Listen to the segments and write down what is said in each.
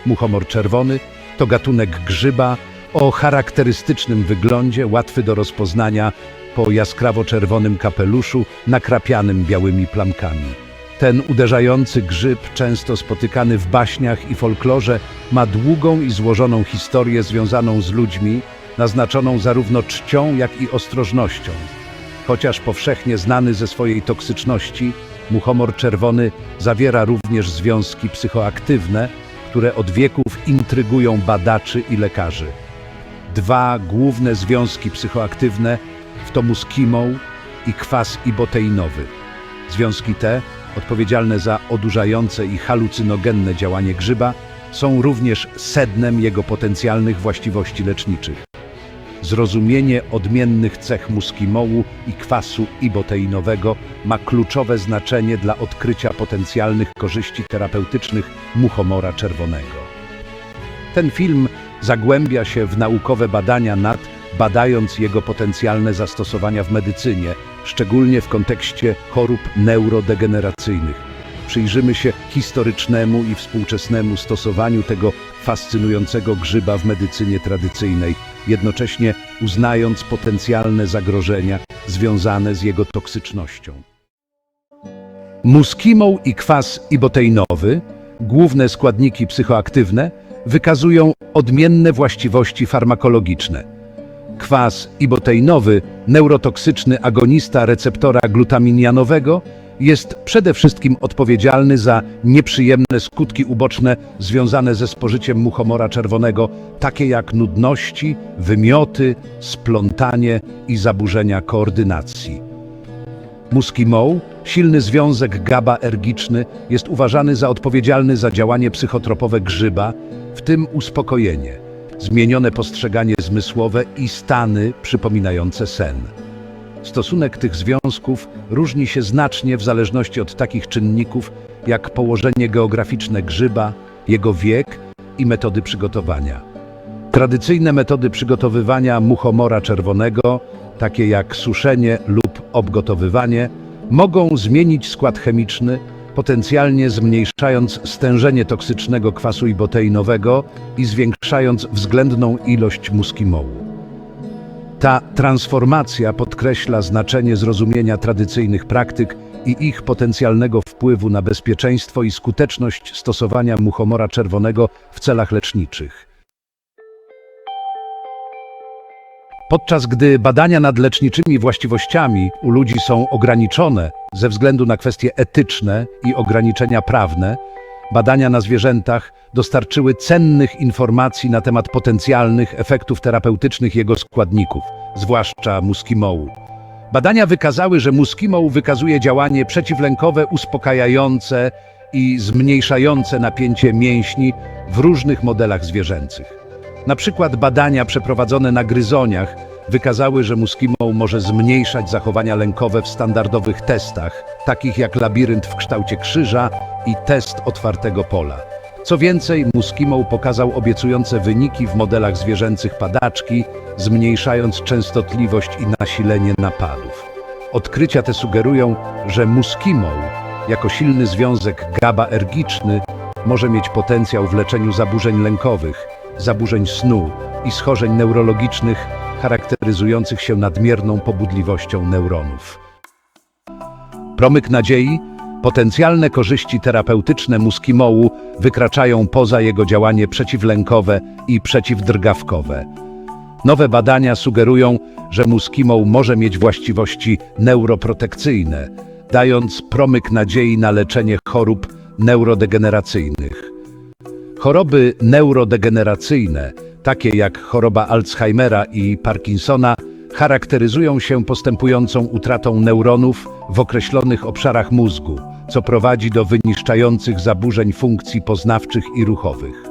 Muchomor czerwony to gatunek grzyba o charakterystycznym wyglądzie, łatwy do rozpoznania po jaskrawo-czerwonym kapeluszu nakrapianym białymi plamkami. Ten uderzający grzyb, często spotykany w baśniach i folklorze, ma długą i złożoną historię związaną z ludźmi, naznaczoną zarówno czcią, jak i ostrożnością. Chociaż powszechnie znany ze swojej toksyczności, muchomor czerwony zawiera również związki psychoaktywne, które od wieków intrygują badaczy i lekarzy. Dwa główne związki psychoaktywne to muskimoł i kwas iboteinowy. Związki te, odpowiedzialne za odurzające i halucynogenne działanie grzyba, są również sednem jego potencjalnych właściwości leczniczych. Zrozumienie odmiennych cech muskimołu i kwasu iboteinowego ma kluczowe znaczenie dla odkrycia potencjalnych korzyści terapeutycznych muchomora czerwonego. Ten film zagłębia się w naukowe badania badając jego potencjalne zastosowania w medycynie, szczególnie w kontekście chorób neurodegeneracyjnych. Przyjrzymy się historycznemu i współczesnemu stosowaniu tego fascynującego grzyba w medycynie tradycyjnej, jednocześnie uznając potencjalne zagrożenia związane z jego toksycznością. Muskimoł i kwas iboteinowy, główne składniki psychoaktywne, wykazują odmienne właściwości farmakologiczne. Kwas iboteinowy, neurotoksyczny agonista receptora glutaminianowego, jest przede wszystkim odpowiedzialny za nieprzyjemne skutki uboczne związane ze spożyciem muchomora czerwonego, takie jak nudności, wymioty, splątanie i zaburzenia koordynacji. Muskimoł, silny związek GABA-ergiczny, jest uważany za odpowiedzialny za działanie psychotropowe grzyba, w tym uspokojenie, zmienione postrzeganie zmysłowe i stany przypominające sen. Stosunek tych związków różni się znacznie w zależności od takich czynników jak położenie geograficzne grzyba, jego wiek i metody przygotowania. Tradycyjne metody przygotowywania muchomora czerwonego, takie jak suszenie lub obgotowywanie, mogą zmienić skład chemiczny, potencjalnie zmniejszając stężenie toksycznego kwasu iboteinowego i zwiększając względną ilość muskimołu. Ta transformacja podkreśla znaczenie zrozumienia tradycyjnych praktyk i ich potencjalnego wpływu na bezpieczeństwo i skuteczność stosowania muchomora czerwonego w celach leczniczych. Podczas gdy badania nad leczniczymi właściwościami u ludzi są ograniczone ze względu na kwestie etyczne i ograniczenia prawne, badania na zwierzętach dostarczyły cennych informacji na temat potencjalnych efektów terapeutycznych jego składników, zwłaszcza muskimołu. Badania wykazały, że muskimoł wykazuje działanie przeciwlękowe, uspokajające i zmniejszające napięcie mięśni w różnych modelach zwierzęcych. Na przykład badania przeprowadzone na gryzoniach wykazały, że muskimoł może zmniejszać zachowania lękowe w standardowych testach, takich jak labirynt w kształcie krzyża i test otwartego pola. Co więcej, muskimoł pokazał obiecujące wyniki w modelach zwierzęcych padaczki, zmniejszając częstotliwość i nasilenie napadów. Odkrycia te sugerują, że muskimoł, jako silny związek GABA-ergiczny, może mieć potencjał w leczeniu zaburzeń lękowych, zaburzeń snu i schorzeń neurologicznych charakteryzujących się nadmierną pobudliwością neuronów. Promyk nadziei, potencjalne korzyści terapeutyczne muskimołu wykraczają poza jego działanie przeciwlękowe i przeciwdrgawkowe. Nowe badania sugerują, że muskimoł może mieć właściwości neuroprotekcyjne, dając promyk nadziei na leczenie chorób neurodegeneracyjnych. Choroby neurodegeneracyjne, takie jak choroba Alzheimera i Parkinsona, charakteryzują się postępującą utratą neuronów w określonych obszarach mózgu, co prowadzi do wyniszczających zaburzeń funkcji poznawczych i ruchowych.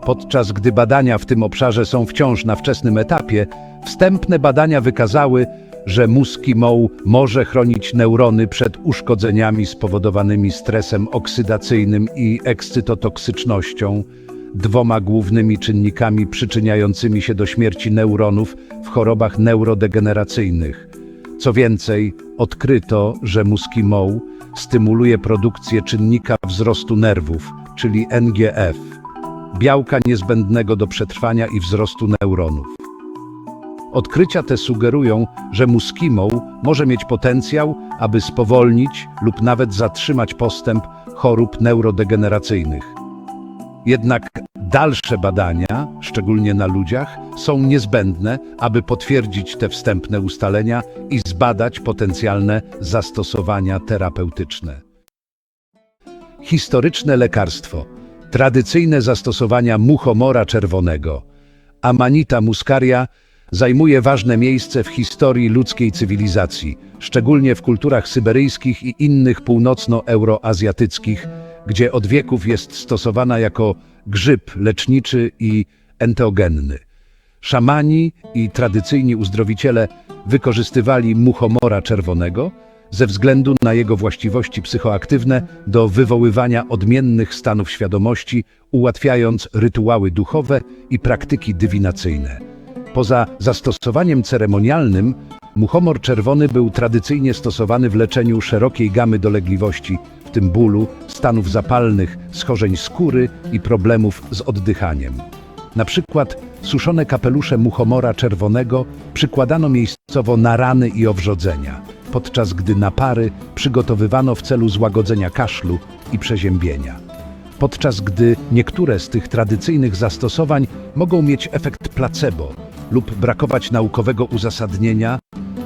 Podczas gdy badania w tym obszarze są wciąż na wczesnym etapie, wstępne badania wykazały, że muskimoł może chronić neurony przed uszkodzeniami spowodowanymi stresem oksydacyjnym i ekscytotoksycznością, dwoma głównymi czynnikami przyczyniającymi się do śmierci neuronów w chorobach neurodegeneracyjnych. Co więcej, odkryto, że muskimoł stymuluje produkcję czynnika wzrostu nerwów, czyli NGF, białka niezbędnego do przetrwania i wzrostu neuronów. Odkrycia te sugerują, że muskimoł może mieć potencjał, aby spowolnić lub nawet zatrzymać postęp chorób neurodegeneracyjnych. Jednak dalsze badania, szczególnie na ludziach, są niezbędne, aby potwierdzić te wstępne ustalenia i zbadać potencjalne zastosowania terapeutyczne. Historyczne lekarstwo. Tradycyjne zastosowania muchomora czerwonego. Amanita muscaria zajmuje ważne miejsce w historii ludzkiej cywilizacji, szczególnie w kulturach syberyjskich i innych północno-euroazjatyckich, gdzie od wieków jest stosowana jako grzyb leczniczy i enteogenny. Szamani i tradycyjni uzdrowiciele wykorzystywali muchomora czerwonego ze względu na jego właściwości psychoaktywne do wywoływania odmiennych stanów świadomości, ułatwiając rytuały duchowe i praktyki dywinacyjne. Poza zastosowaniem ceremonialnym, muchomor czerwony był tradycyjnie stosowany w leczeniu szerokiej gamy dolegliwości, w tym bólu, stanów zapalnych, schorzeń skóry i problemów z oddychaniem. Na przykład suszone kapelusze muchomora czerwonego przykładano miejscowo na rany i owrzodzenia, podczas gdy napary przygotowywano w celu złagodzenia kaszlu i przeziębienia. Podczas gdy niektóre z tych tradycyjnych zastosowań mogą mieć efekt placebo lub brakować naukowego uzasadnienia,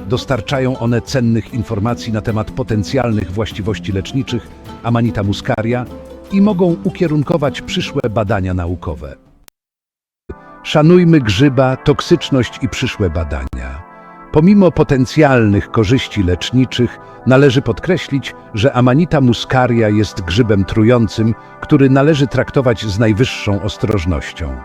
dostarczają one cennych informacji na temat potencjalnych właściwości leczniczych Amanita muscaria i mogą ukierunkować przyszłe badania naukowe. Szanujmy grzyba, toksyczność i przyszłe badania. Pomimo potencjalnych korzyści leczniczych, należy podkreślić, że Amanita muscaria jest grzybem trującym, który należy traktować z najwyższą ostrożnością.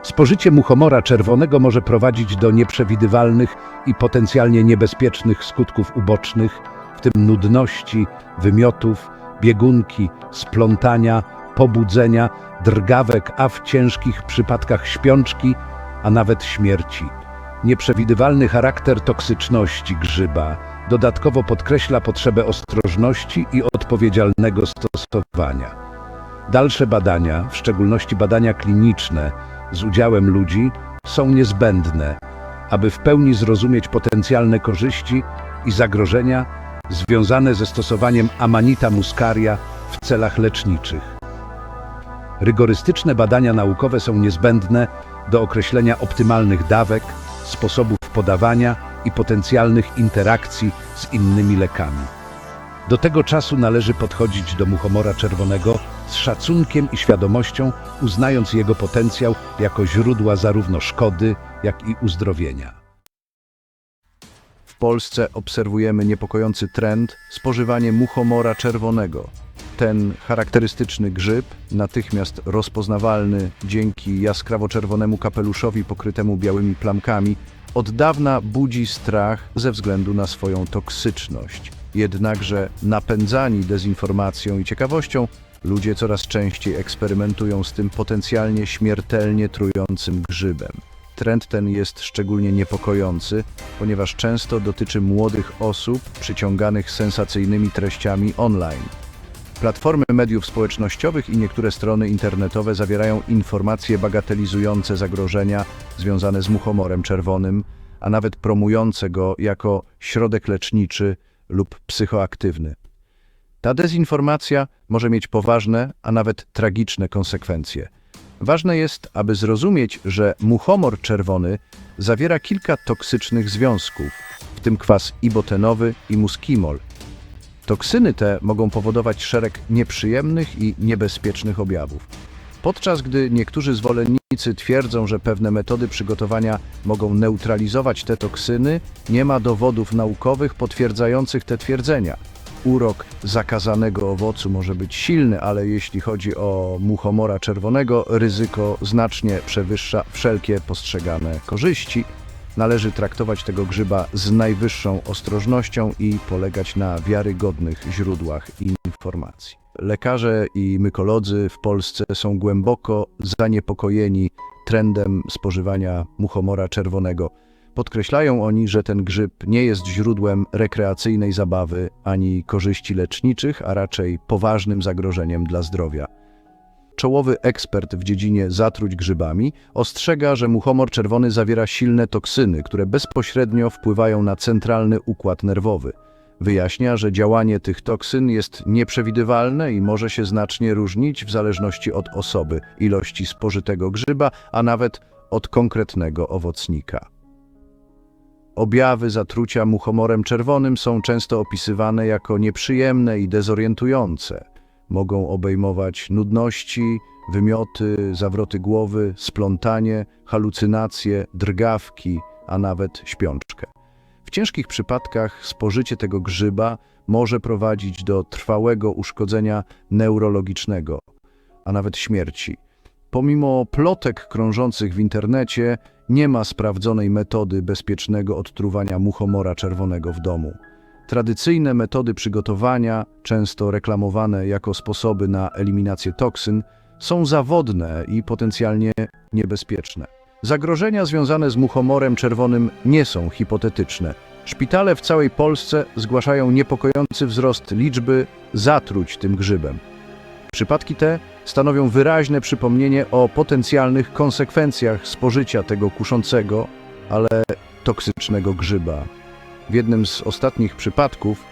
Spożycie muchomora czerwonego może prowadzić do nieprzewidywalnych i potencjalnie niebezpiecznych skutków ubocznych, w tym nudności, wymiotów, biegunki, splątania, pobudzenia, drgawek, a w ciężkich przypadkach śpiączki, a nawet śmierci. Nieprzewidywalny charakter toksyczności grzyba dodatkowo podkreśla potrzebę ostrożności i odpowiedzialnego stosowania. Dalsze badania, w szczególności badania kliniczne z udziałem ludzi, są niezbędne, aby w pełni zrozumieć potencjalne korzyści i zagrożenia związane ze stosowaniem Amanita muscaria w celach leczniczych. Rygorystyczne badania naukowe są niezbędne do określenia optymalnych dawek, sposobów podawania i potencjalnych interakcji z innymi lekami. Do tego czasu należy podchodzić do muchomora czerwonego z szacunkiem i świadomością, uznając jego potencjał jako źródła zarówno szkody, jak i uzdrowienia. W Polsce obserwujemy niepokojący trend spożywania muchomora czerwonego. Ten charakterystyczny grzyb, natychmiast rozpoznawalny dzięki jaskrawo-czerwonemu kapeluszowi pokrytemu białymi plamkami, od dawna budzi strach ze względu na swoją toksyczność. Jednakże napędzani dezinformacją i ciekawością, ludzie coraz częściej eksperymentują z tym potencjalnie śmiertelnie trującym grzybem. Trend ten jest szczególnie niepokojący, ponieważ często dotyczy młodych osób przyciąganych sensacyjnymi treściami online. Platformy mediów społecznościowych i niektóre strony internetowe zawierają informacje bagatelizujące zagrożenia związane z muchomorem czerwonym, a nawet promujące go jako środek leczniczy lub psychoaktywny. Ta dezinformacja może mieć poważne, a nawet tragiczne konsekwencje. Ważne jest, aby zrozumieć, że muchomor czerwony zawiera kilka toksycznych związków, w tym kwas ibotenowy i muskimol. Toksyny te mogą powodować szereg nieprzyjemnych i niebezpiecznych objawów. Podczas gdy niektórzy zwolennicy twierdzą, że pewne metody przygotowania mogą neutralizować te toksyny, nie ma dowodów naukowych potwierdzających te twierdzenia. Urok zakazanego owocu może być silny, ale jeśli chodzi o muchomora czerwonego, ryzyko znacznie przewyższa wszelkie postrzegane korzyści. Należy traktować tego grzyba z najwyższą ostrożnością i polegać na wiarygodnych źródłach informacji. Lekarze i mykolodzy w Polsce są głęboko zaniepokojeni trendem spożywania muchomora czerwonego. Podkreślają oni, że ten grzyb nie jest źródłem rekreacyjnej zabawy ani korzyści leczniczych, a raczej poważnym zagrożeniem dla zdrowia. czołowy ekspert w dziedzinie zatruć grzybami, ostrzega, że muchomor czerwony zawiera silne toksyny, które bezpośrednio wpływają na centralny układ nerwowy. Wyjaśnia, że działanie tych toksyn jest nieprzewidywalne i może się znacznie różnić w zależności od osoby, ilości spożytego grzyba, a nawet od konkretnego owocnika. Objawy zatrucia muchomorem czerwonym są często opisywane jako nieprzyjemne i dezorientujące. Mogą obejmować nudności, wymioty, zawroty głowy, splątanie, halucynacje, drgawki, a nawet śpiączkę. W ciężkich przypadkach spożycie tego grzyba może prowadzić do trwałego uszkodzenia neurologicznego, a nawet śmierci. Pomimo plotek krążących w internecie, nie ma sprawdzonej metody bezpiecznego odtruwania muchomora czerwonego w domu. Tradycyjne metody przygotowania, często reklamowane jako sposoby na eliminację toksyn, są zawodne i potencjalnie niebezpieczne. Zagrożenia związane z muchomorem czerwonym nie są hipotetyczne. Szpitale w całej Polsce zgłaszają niepokojący wzrost liczby zatruć tym grzybem. Przypadki te stanowią wyraźne przypomnienie o potencjalnych konsekwencjach spożycia tego kuszącego, ale toksycznego grzyba. W jednym z ostatnich przypadków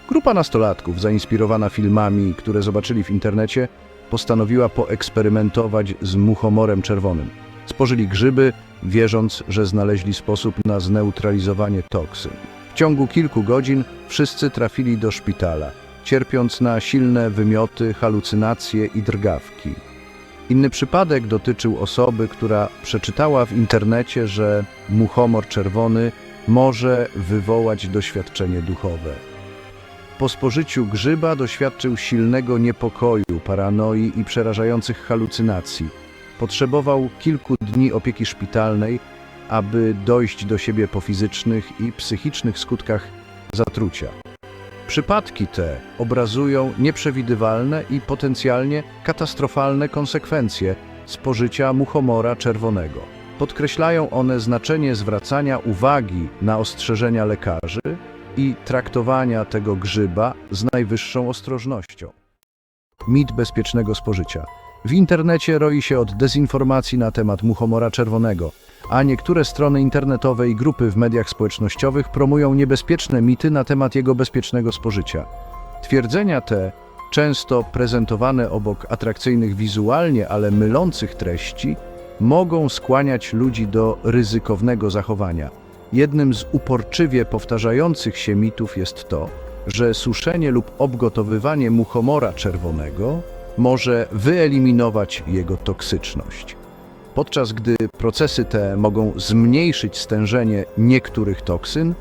grupa nastolatków zainspirowana filmami, które zobaczyli w internecie, postanowiła poeksperymentować z muchomorem czerwonym. Spożyli grzyby, wierząc, że znaleźli sposób na zneutralizowanie toksyn. W ciągu kilku godzin wszyscy trafili do szpitala, cierpiąc na silne wymioty, halucynacje i drgawki. Inny przypadek dotyczył osoby, która przeczytała w internecie, że muchomor czerwony może wywołać doświadczenie duchowe. Po spożyciu grzyba doświadczył silnego niepokoju, paranoi i przerażających halucynacji. Potrzebował kilku dni opieki szpitalnej, aby dojść do siebie po fizycznych i psychicznych skutkach zatrucia. Przypadki te obrazują nieprzewidywalne i potencjalnie katastrofalne konsekwencje spożycia muchomora czerwonego. Podkreślają one znaczenie zwracania uwagi na ostrzeżenia lekarzy i traktowania tego grzyba z najwyższą ostrożnością. Mit bezpiecznego spożycia. W internecie roi się od dezinformacji na temat muchomora czerwonego, a niektóre strony internetowe i grupy w mediach społecznościowych promują niebezpieczne mity na temat jego bezpiecznego spożycia. Twierdzenia te, często prezentowane obok atrakcyjnych wizualnie, ale mylących treści, mogą skłaniać ludzi do ryzykownego zachowania. Jednym z uporczywie powtarzających się mitów jest to, że suszenie lub obgotowywanie muchomora czerwonego może wyeliminować jego toksyczność. Podczas gdy procesy te mogą zmniejszyć stężenie niektórych toksyn,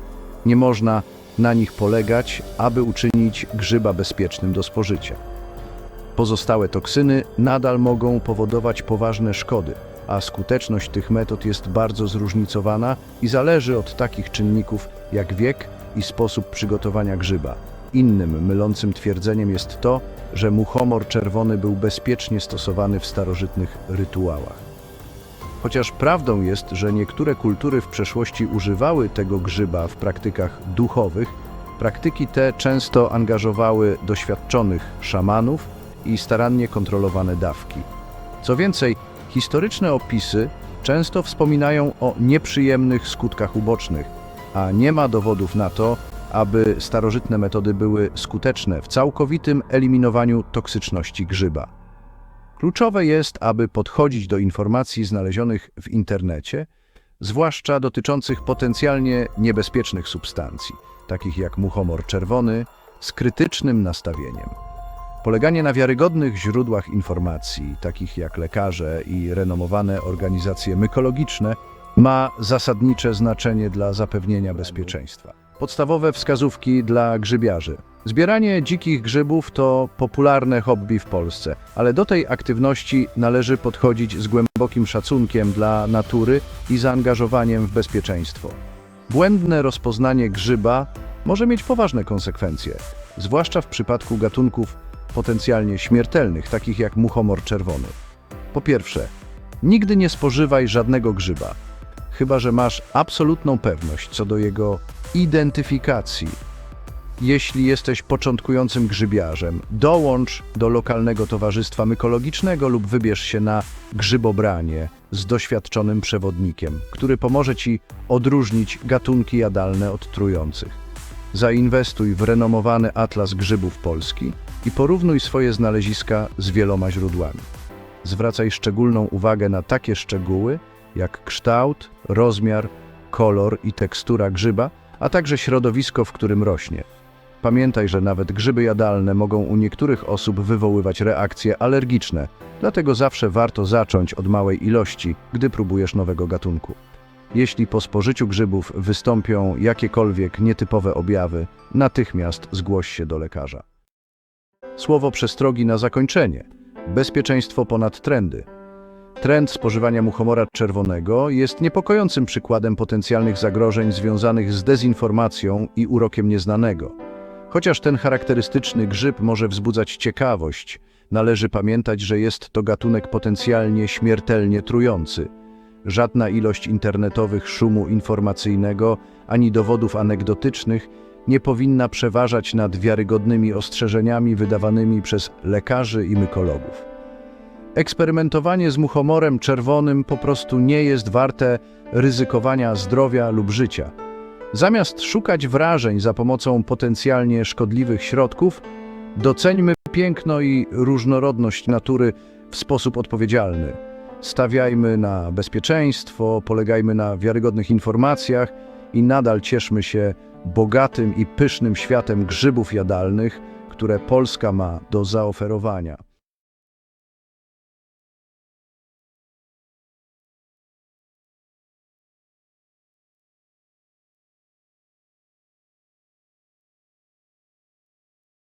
nie można na nich polegać, aby uczynić grzyba bezpiecznym do spożycia. Pozostałe toksyny nadal mogą powodować poważne szkody, a skuteczność tych metod jest bardzo zróżnicowana i zależy od takich czynników jak wiek i sposób przygotowania grzyba. Innym mylącym twierdzeniem jest to, że muchomor czerwony był bezpiecznie stosowany w starożytnych rytuałach. Chociaż prawdą jest, że niektóre kultury w przeszłości używały tego grzyba w praktykach duchowych, praktyki te często angażowały doświadczonych szamanów i starannie kontrolowane dawki. Co więcej, historyczne opisy często wspominają o nieprzyjemnych skutkach ubocznych, a nie ma dowodów na to, aby starożytne metody były skuteczne w całkowitym eliminowaniu toksyczności grzyba. Kluczowe jest, aby podchodzić do informacji znalezionych w internecie, zwłaszcza dotyczących potencjalnie niebezpiecznych substancji, takich jak muchomor czerwony, z krytycznym nastawieniem. Poleganie na wiarygodnych źródłach informacji, takich jak lekarze i renomowane organizacje mykologiczne, ma zasadnicze znaczenie dla zapewnienia bezpieczeństwa. Podstawowe wskazówki dla grzybiarzy. Zbieranie dzikich grzybów to popularne hobby w Polsce, ale do tej aktywności należy podchodzić z głębokim szacunkiem dla natury i zaangażowaniem w bezpieczeństwo. Błędne rozpoznanie grzyba może mieć poważne konsekwencje, zwłaszcza w przypadku gatunków potencjalnie śmiertelnych, takich jak muchomor czerwony. Po pierwsze, nigdy nie spożywaj żadnego grzyba, chyba że masz absolutną pewność co do jego identyfikacji. Jeśli jesteś początkującym grzybiarzem, dołącz do lokalnego towarzystwa mykologicznego lub wybierz się na grzybobranie z doświadczonym przewodnikiem, który pomoże Ci odróżnić gatunki jadalne od trujących. Zainwestuj w renomowany atlas grzybów Polski i porównuj swoje znaleziska z wieloma źródłami. Zwracaj szczególną uwagę na takie szczegóły jak kształt, rozmiar, kolor i tekstura grzyba, a także środowisko, w którym rośnie. Pamiętaj, że nawet grzyby jadalne mogą u niektórych osób wywoływać reakcje alergiczne, dlatego zawsze warto zacząć od małej ilości, gdy próbujesz nowego gatunku. Jeśli po spożyciu grzybów wystąpią jakiekolwiek nietypowe objawy, natychmiast zgłoś się do lekarza. Słowo przestrogi na zakończenie. Bezpieczeństwo ponad trendy. Trend spożywania muchomora czerwonego jest niepokojącym przykładem potencjalnych zagrożeń związanych z dezinformacją i urokiem nieznanego. Chociaż ten charakterystyczny grzyb może wzbudzać ciekawość, należy pamiętać, że jest to gatunek potencjalnie śmiertelnie trujący. Żadna ilość internetowych szumu informacyjnego ani dowodów anegdotycznych nie powinna przeważać nad wiarygodnymi ostrzeżeniami wydawanymi przez lekarzy i mykologów. Eksperymentowanie z muchomorem czerwonym po prostu nie jest warte ryzykowania zdrowia lub życia. Zamiast szukać wrażeń za pomocą potencjalnie szkodliwych środków, doceńmy piękno i różnorodność natury w sposób odpowiedzialny. Stawiajmy na bezpieczeństwo, polegajmy na wiarygodnych informacjach i nadal cieszmy się bogatym i pysznym światem grzybów jadalnych, które Polska ma do zaoferowania.